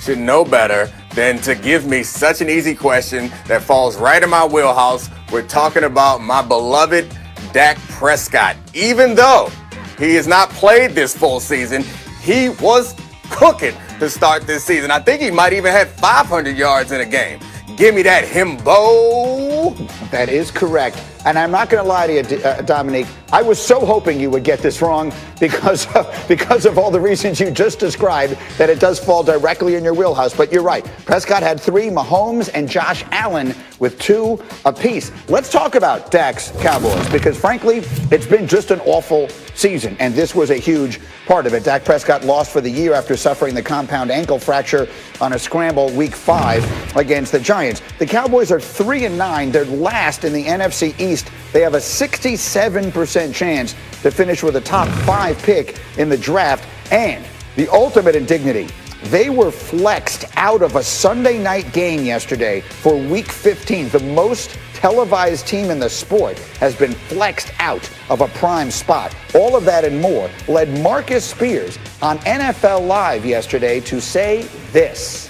should know better than to give me such an easy question that falls right in my wheelhouse. We're talking about my beloved Dak Prescott. Even though he has not played this full season, he was cooking to start this season. I think he might even have 500 yards in a game. Give me that himbo. That is correct. And I'm not going to lie to you, Dominique. I was so hoping you would get this wrong because of all the reasons you just described, that it does fall directly in your wheelhouse. But you're right. Prescott had 3, Mahomes and Josh Allen with 2 apiece. Let's talk about Dak's Cowboys because, frankly, it's been just an awful season, and this was a huge part of it. Dak Prescott lost for the year after suffering the compound ankle fracture on a scramble week 5 against the Giants. The Cowboys are 3-9. They're last in the NFC East. They have a 67% chance to finish with a top 5 pick in the draft. And the ultimate indignity, they were flexed out of a Sunday night game yesterday for week 15. The most televised team in the sport has been flexed out of a prime spot. All of that and more led Marcus Spears on NFL Live yesterday to say this.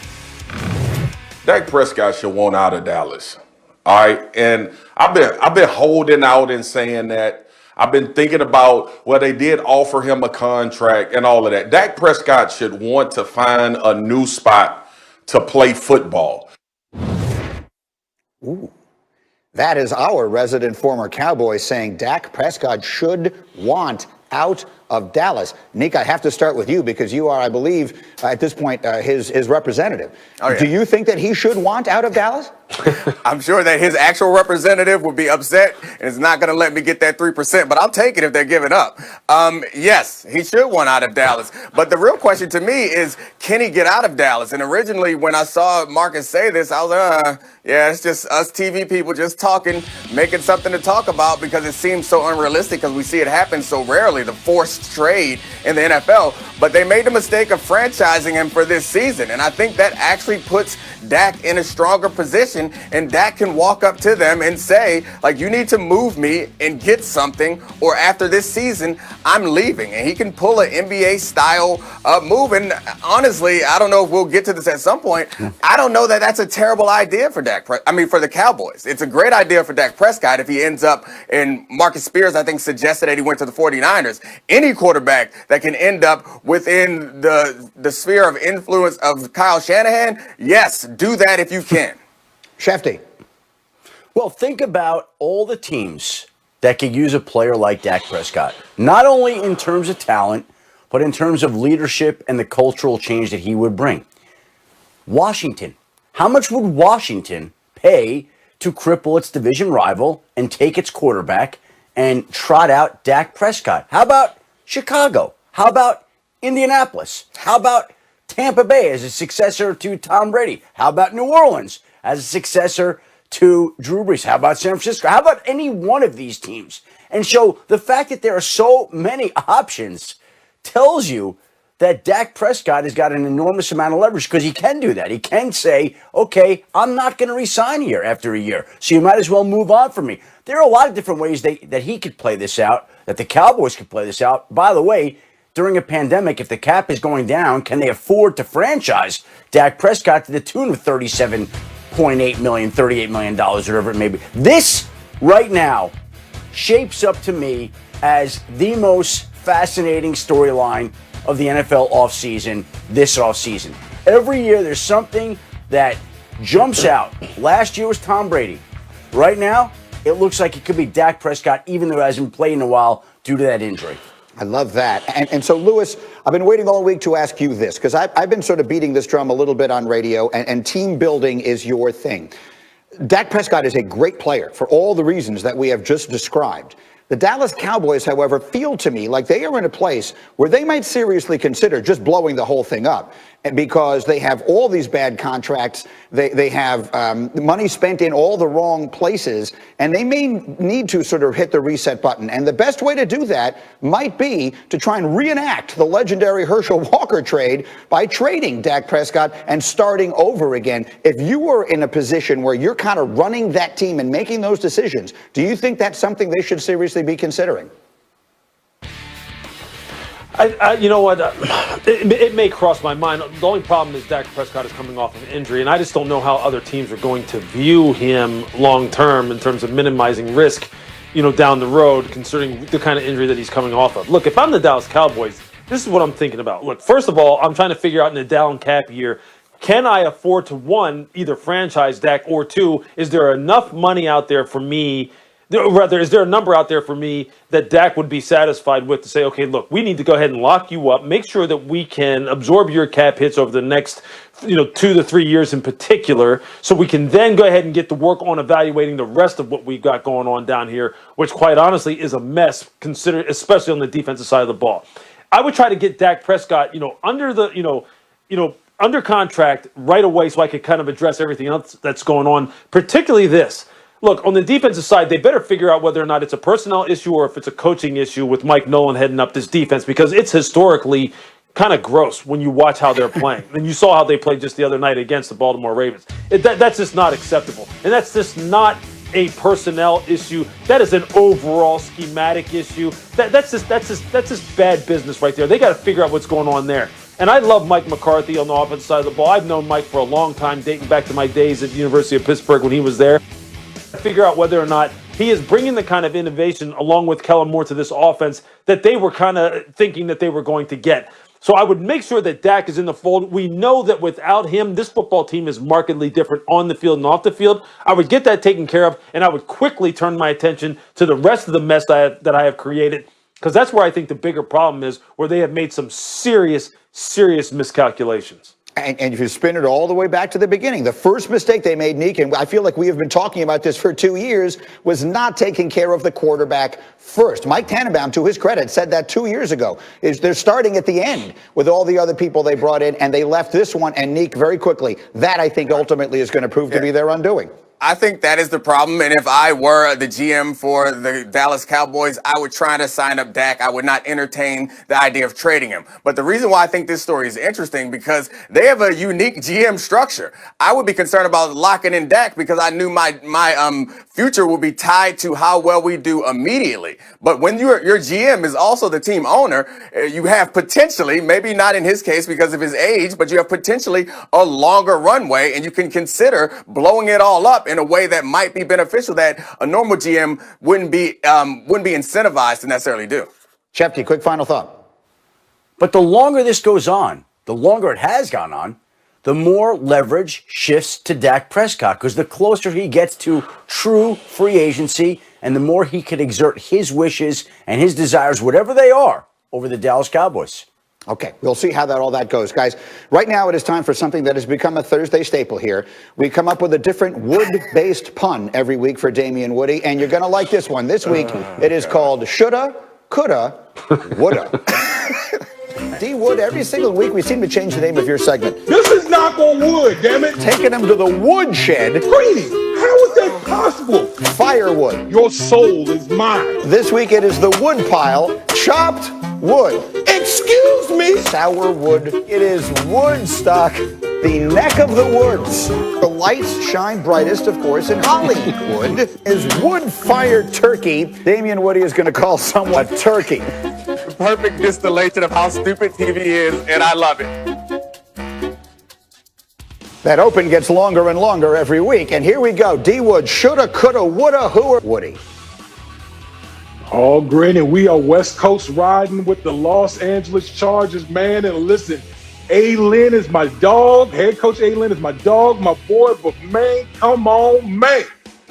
Dak Prescott should want out of Dallas. All right, and I've been holding out and saying that. I've been thinking about, well, they did offer him a contract and all of that. Dak Prescott should want to find a new spot to play football. Ooh. That is our resident former Cowboy saying Dak Prescott should want out of Dallas. Nick, I have to start with you because you are, I believe, at this point, his representative. Oh, yeah. Do you think that he should want out of Dallas? I'm sure that his actual representative would be upset and is not going to let me get that 3%, but I'll take it if they're giving up. Yes, he should want out of Dallas. But the real question to me is, can he get out of Dallas? And originally, when I saw Marcus say this, I was like, yeah, it's just us TV people just talking, making something to talk about because it seems so unrealistic because we see it happen so rarely, the forced trade in the NFL. But they made the mistake of franchising him for this season. And I think that actually puts Dak in a stronger position, and Dak can walk up to them and say, like, you need to move me and get something, or after this season, I'm leaving. And he can pull an NBA-style move. And honestly, I don't know if we'll get to this at some point. I don't know that that's a terrible idea for for the Cowboys. It's a great idea for Dak Prescott if he ends up, and Marcus Spears, I think, suggested that he went to the 49ers. Any quarterback that can end up within the sphere of influence of Kyle Shanahan, yes, do that if you can. Shefty. Well, think about all the teams that could use a player like Dak Prescott, not only in terms of talent, but in terms of leadership and the cultural change that he would bring. Washington. How much would Washington pay to cripple its division rival and take its quarterback and trot out Dak Prescott? How about Chicago? How about Indianapolis? How about Tampa Bay as a successor to Tom Brady? How about New Orleans as a successor to Drew Brees? How about San Francisco? How about any one of these teams? And so the fact that there are so many options tells you that Dak Prescott has got an enormous amount of leverage because he can do that. He can say, okay, I'm not going to resign here after a year, so you might as well move on from me. There are a lot of different ways that he could play this out, that the Cowboys could play this out. By the way, during a pandemic, if the cap is going down, can they afford to franchise Dak Prescott to the tune of $37.8 million, $38 million, whatever it may be? This, right now, shapes up to me as the most fascinating storyline of the NFL offseason, this offseason. Every year there's something that jumps out. Last year was Tom Brady. Right now, it looks like it could be Dak Prescott, even though he hasn't played in a while due to that injury. I love that. And so, Lewis, I've been waiting all week to ask you this, because I've been sort of beating this drum a little bit on radio, and team building is your thing. Dak Prescott is a great player for all the reasons that we have just described. The Dallas Cowboys, however, feel to me like they are in a place where they might seriously consider just blowing the whole thing up, because they have all these bad contracts. They have money spent in all the wrong places, and they may need to sort of hit the reset button. And the best way to do that might be to try and reenact the legendary Herschel Walker trade by trading Dak Prescott and starting over again. If you were in a position where you're kind of running that team and making those decisions, do you think that's something they should seriously be considering? You know what? It may cross my mind. The only problem is Dak Prescott is coming off of an injury, and I just don't know how other teams are going to view him long term in terms of minimizing risk, down the road, considering the kind of injury that he's coming off of. Look, if I'm the Dallas Cowboys, this is what I'm thinking about. Look, first of all, I'm trying to figure out in the down cap year, can I afford to, one, either franchise Dak, or two, is there enough money out there for me? Rather, is there a number out there for me that Dak would be satisfied with to say, okay, look, we need to go ahead and lock you up, make sure that we can absorb your cap hits over the next 2 to 3 years in particular, so we can then go ahead and get to work on evaluating the rest of what we've got going on down here, which quite honestly is a mess, considered, especially on the defensive side of the ball. I would try to get Dak Prescott, under contract right away so I could kind of address everything else that's going on, particularly this. Look, on the defensive side, they better figure out whether or not it's a personnel issue or if it's a coaching issue with Mike Nolan heading up this defense, because it's historically kind of gross when you watch how they're playing. And you saw how they played just the other night against the Baltimore Ravens. That's just not acceptable. And that's just not a personnel issue. That is an overall schematic issue. That's just bad business right there. They got to figure out what's going on there. And I love Mike McCarthy on the offensive side of the ball. I've known Mike for a long time, dating back to my days at the University of Pittsburgh when he was there. Figure out whether or not he is bringing the kind of innovation along with Kellen Moore to this offense that they were kind of thinking that they were going to get. So I would make sure that Dak is in the fold. We know that without him, this football team is markedly different on the field and off the field. I would get that taken care of, and I would quickly turn my attention to the rest of the mess that I have created, because that's where I think the bigger problem is, where they have made some serious miscalculations. And if you spin it all the way back to the beginning, the first mistake they made, Neek, and I feel like we have been talking about this for 2 years, was not taking care of the quarterback first. Mike Tannenbaum, to his credit, said that 2 years ago. They're starting at the end with all the other people they brought in, and they left this one, and Neek, very quickly, that I think ultimately is going to prove to be their undoing. I think that is the problem, and if I were the GM for the Dallas Cowboys, I would try to sign up Dak. I would not entertain the idea of trading him. But the reason why I think this story is interesting, because they have a unique GM structure. I would be concerned about locking in Dak because I knew my future would be tied to how well we do immediately. But when your GM is also the team owner, you have potentially, maybe not in his case because of his age, but you have potentially a longer runway, and you can consider blowing it all up in a way that might be beneficial that a normal GM wouldn't be incentivized to necessarily do. Shefty, quick final thought. But the longer this goes on, the longer it has gone on, the more leverage shifts to Dak Prescott, because the closer he gets to true free agency and the more he can exert his wishes and his desires, whatever they are, over the Dallas Cowboys. Okay, we'll see how all that goes. Guys, right now it is time for something that has become a Thursday staple here. We come up with a different wood-based pun every week for Damian Woody, and you're going to like this one. This week, it is called Shoulda, Coulda, Woulda. D. Wood, every single week we seem to change the name of your segment. This is knock on wood, damn it. Taking them to the woodshed. Greeny, how is that possible? Firewood. Your soul is mine. This week it is the wood pile. Chopped wood. Excuse me? Sour wood. It is Woodstock, the neck of the woods. The lights shine brightest, of course, in Hollywood. Is wood-fired turkey. Damian Woody is going to call someone a turkey. Perfect distillation of how stupid TV is, and I love it. That open gets longer and longer every week. And here we go. D. Wood, shoulda, coulda, woulda, who are Woody? Oh, Greeny, we are West Coast riding with the Los Angeles Chargers, man. And listen, A-Lynn is my dog. Head coach A-Lynn is my dog, my boy. But, man, come on, man.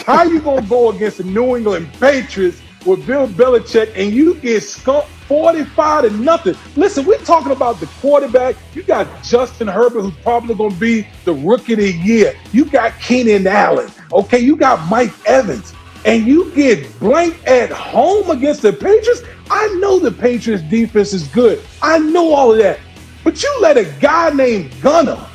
How you going to go against the New England Patriots with Bill Belichick and you get skunked 45-0? Listen, we're talking about the quarterback. You got Justin Herbert, who's probably going to be the rookie of the year. You got Keenan Allen. Okay, you got Mike Evans. And you get blanked at home against the Patriots. I know the Patriots defense is good. I know all of that. But you let a guy named Gunner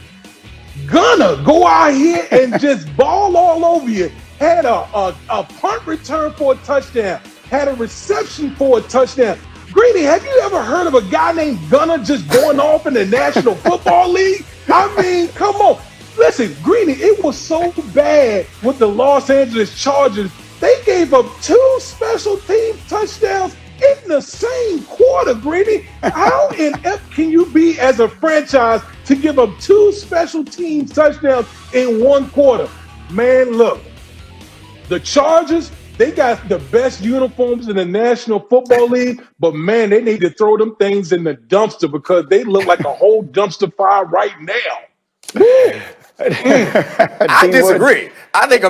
go out here and just ball all over you. Had a punt return for a touchdown. Had a reception for a touchdown. Greeny, have you ever heard of a guy named Gunner just going off in the National Football League? I mean, come on. Listen, Greeny, it was so bad with the Los Angeles Chargers. They gave up 2 special team touchdowns in the same quarter, Greeny. How inept can you be as a franchise to give up 2 special teams touchdowns in 1 quarter? Man, look, the Chargers, they got the best uniforms in the National Football League, but man, they need to throw them things in the dumpster because they look like a whole dumpster fire right now. Woo! I disagree. I think